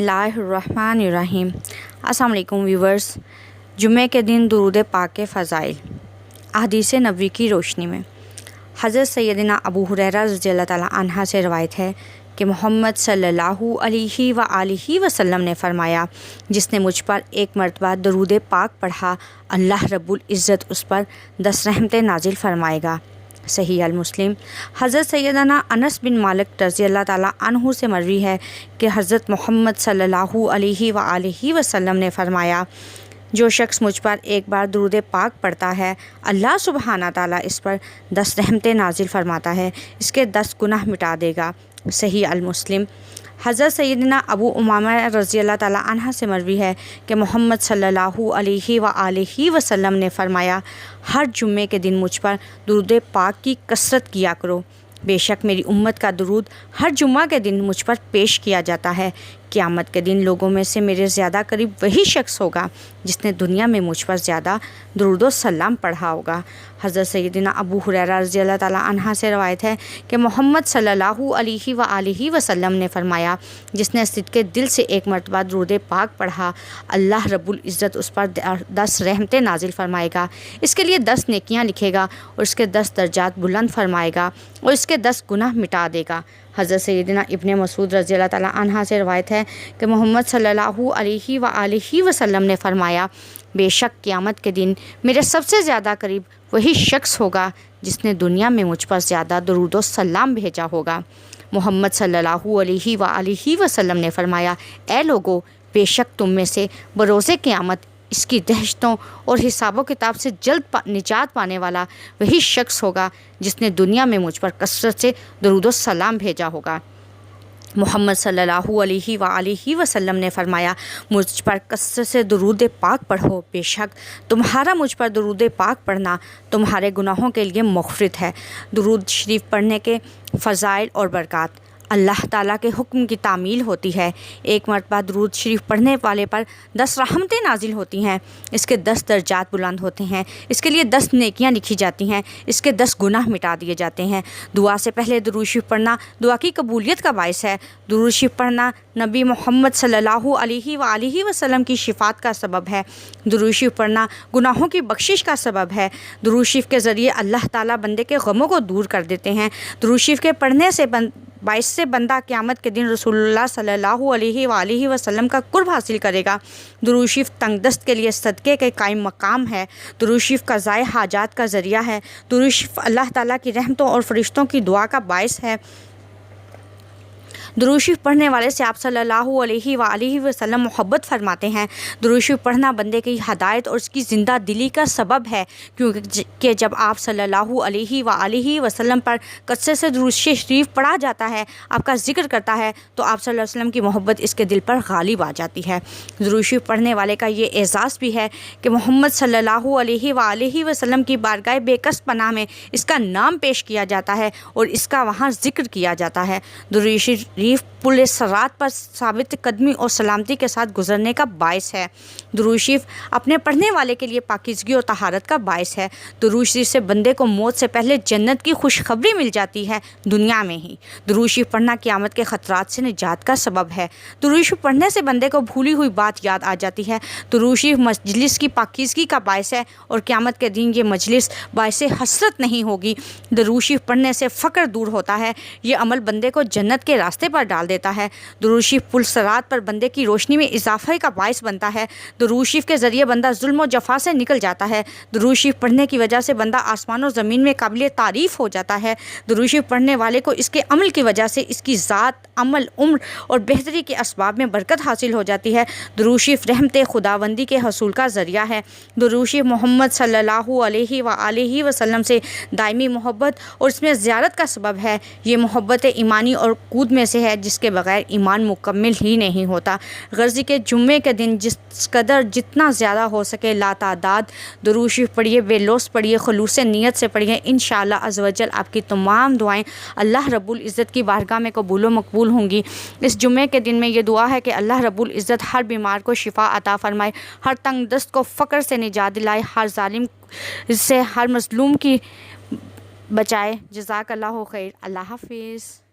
اللہ الرحمن الرحیم۔ السلام علیکم ویورز۔ جمعہ کے دن درود پاک کے فضائل۔ احادیث نبوی کی روشنی میں حضرت سیدنا ابو ہریرہ رضی اللہ تعالیٰ عنہ سے روایت ہے کہ محمد صلی اللہ علیہ وآلہ وسلم نے فرمایا، جس نے مجھ پر ایک مرتبہ درود پاک پڑھا، اللہ رب العزت اس پر 10 رحمتیں نازل فرمائے گا۔ صحیح المسلم۔ حضرت سیدنا انس بن مالک رضی اللہ تعالیٰ عنہ سے مروی ہے کہ حضرت محمد صلی اللہ علیہ وآلہ وسلم نے فرمایا، جو شخص مجھ پر ایک بار درود پاک پڑھتا ہے، اللہ سبحانہ تعالیٰ اس پر 10 رحمتیں نازل فرماتا ہے، اس کے 10 گناہ مٹا دے گا۔ صحیح المسلم۔ حضرت سیدنا ابو امامہ رضی اللہ تعالیٰ عنہ سے مروی ہے کہ محمد صلی اللہ علیہ وآلہ وسلم نے فرمایا، ہر جمعے کے دن مجھ پر درود پاک کی کثرت کیا کرو، بے شک میری امت کا درود ہر جمعہ کے دن مجھ پر پیش کیا جاتا ہے۔ قیامت کے دن لوگوں میں سے میرے زیادہ قریب وہی شخص ہوگا جس نے دنیا میں مجھ پر زیادہ درود و سلام پڑھا ہوگا۔ حضرت سیدنا ابو ہریرہ رضی اللہ تعالیٰ عنہ سے روایت ہے کہ محمد صلی اللہ علیہ وآلہ وسلم نے فرمایا، جس نے صدقے دل سے ایک مرتبہ درود پاک پڑھا، اللہ رب العزت اس پر 10 رحمتیں نازل فرمائے گا، اس کے لیے 10 نیکیاں لکھے گا اور اس کے 10 درجات بلند فرمائے گا اور اس کے 10 گناہ مٹا دے گا۔ حضرت سیدنا ابن مسعود رضی اللہ تعالیٰ عنہ سے روایت ہے کہ محمد صلی اللہ علیہ وآلہ وسلم نے فرمایا، بے شک قیامت کے دن میرے سب سے زیادہ قریب وہی شخص ہوگا جس نے دنیا میں مجھ پر زیادہ درود و سلام بھیجا ہوگا۔ محمد صلی اللہ علیہ وآلہ وسلم نے فرمایا، اے لوگو، بے شک تم میں سے بروز قیامت اس کی دہشتوں اور حساب و کتاب سے جلد نجات پانے والا وہی شخص ہوگا جس نے دنیا میں مجھ پر کثرت سے درود و سلام بھیجا ہوگا۔ محمد صلی اللہ علیہ وآلہ وسلم نے فرمایا، مجھ پر کثرت سے درود پاک پڑھو، بے شک تمہارا مجھ پر درود پاک پڑھنا تمہارے گناہوں کے لیے مغفرت ہے۔ درود شریف پڑھنے کے فضائل اور برکات۔ اللہ تعالیٰ کے حکم کی تعمیل ہوتی ہے۔ ایک مرتبہ درود شریف پڑھنے والے پر 10 رحمتیں نازل ہوتی ہیں، اس کے 10 درجات بلند ہوتے ہیں، اس کے لیے 10 نیکیاں لکھی جاتی ہیں، اس کے 10 گناہ مٹا دیے جاتے ہیں۔ دعا سے پہلے درود شریف پڑھنا دعا کی قبولیت کا باعث ہے۔ درود شریف پڑھنا نبی محمد صلی اللہ علیہ وآلہ وسلم کی شفاعت کا سبب ہے۔ درود شریف پڑھنا گناہوں کی بخشش کا سبب ہے۔ درود شریف کے ذریعے اللہ تعالیٰ بندے کے غموں کو دور کر دیتے ہیں۔ درود شریف کے پڑھنے سے باعث سے بندہ قیامت کے دن رسول اللہ صلی اللہ علیہ وآلہ وسلم کا قرب حاصل کرے گا۔ درود شریف تنگ دست کے لیے صدقے کے قائم مقام ہے۔ درود شریف قضائے حاجات کا ذریعہ ہے۔ درود شریف اللہ تعالیٰ کی رحمتوں اور فرشتوں کی دعا کا باعث ہے۔ درود شریف پڑھنے والے سے آپ صلی اللہ علیہ وآلہ وسلم محبت فرماتے ہیں۔ درود شریف پڑھنا بندے کی ہدایت اور اس کی زندہ دلی کا سبب ہے، کیونکہ جب آپ صلی اللہ علیہ وآلہ وسلم پر کثرت سے درود شریف پڑھا جاتا ہے، آپ کا ذکر کرتا ہے، تو آپ صلی اللہ علیہ وسلم کی محبت اس کے دل پر غالب آ جاتی ہے۔ درود شریف پڑھنے والے کا یہ اعزاز بھی ہے کہ محمد صلی اللہ علیہ وآلہ وسلم کی بارگاہ بے کس پناہ میں اس کا نام پیش کیا جاتا ہے اور اس کا وہاں ذکر کیا جاتا ہے۔ درود شریف پل صراط پر ثابت قدمی اور سلامتی کے ساتھ گزرنے کا باعث ہے۔ درود شریف اپنے پڑھنے والے کے لیے پاکیزگی اور طہارت کا باعث ہے۔ درود شریف سے بندے کو موت سے پہلے جنت کی خوشخبری مل جاتی ہے، دنیا میں ہی۔ درود شریف پڑھنا قیامت کے خطرات سے نجات کا سبب ہے۔ درود شریف پڑھنے سے بندے کو بھولی ہوئی بات یاد آ جاتی ہے۔ درود شریف مجلس کی پاکیزگی کا باعث ہے اور قیامت کے دن یہ مجلس باعث حسرت نہیں ہوگی۔ درود شریف پڑھنے سے فقر دور ہوتا ہے، یہ عمل بندے کو جنت کے راستے پر ڈال دیتا ہے۔ درود شریف پل صراط پر بندے کی روشنی میں اضافے کا باعث بنتا ہے۔ درود شریف کے ذریعے بندہ ظلم و جفا سے نکل جاتا ہے۔ درود شریف پڑھنے کی وجہ سے بندہ آسمان و زمین میں قابل تعریف ہو جاتا ہے۔ درود شریف پڑھنے والے کو اس کے عمل کی وجہ سے اس کی ذات، عمل، عمر اور بہتری کے اسباب میں برکت حاصل ہو جاتی ہے۔ درود شریف رحمت خداوندی کے حصول کا ذریعہ ہے۔ درود شریف محمد صلی اللہ علیہ وآلہ وسلم سے دائمی محبت اور اس میں زیارت کا سبب ہے۔ یہ محبت ایمانی اور قود میں سے ہے جس کے بغیر ایمان مکمل ہی نہیں ہوتا۔ غرضی کے جمعے کے دن جس قدر جتنا زیادہ ہو سکے لاتعداد درود شریف پڑھیے، بے لوث پڑھیے، خلوص نیت سے پڑھیے۔ انشاءاللہ عز و جل آپ کی تمام دعائیں اللہ رب العزت کی بارگاہ میں قبول و مقبول ہوں گی۔ اس جمعے کے دن میں یہ دعا ہے کہ اللہ رب العزت ہر بیمار کو شفا عطا فرمائے، ہر تنگ دست کو فقر سے نجات دلائے، ہر ظالم سے، ہر مظلوم کی بچائے۔ جزاک اللہ خیر۔ اللہ حافظ۔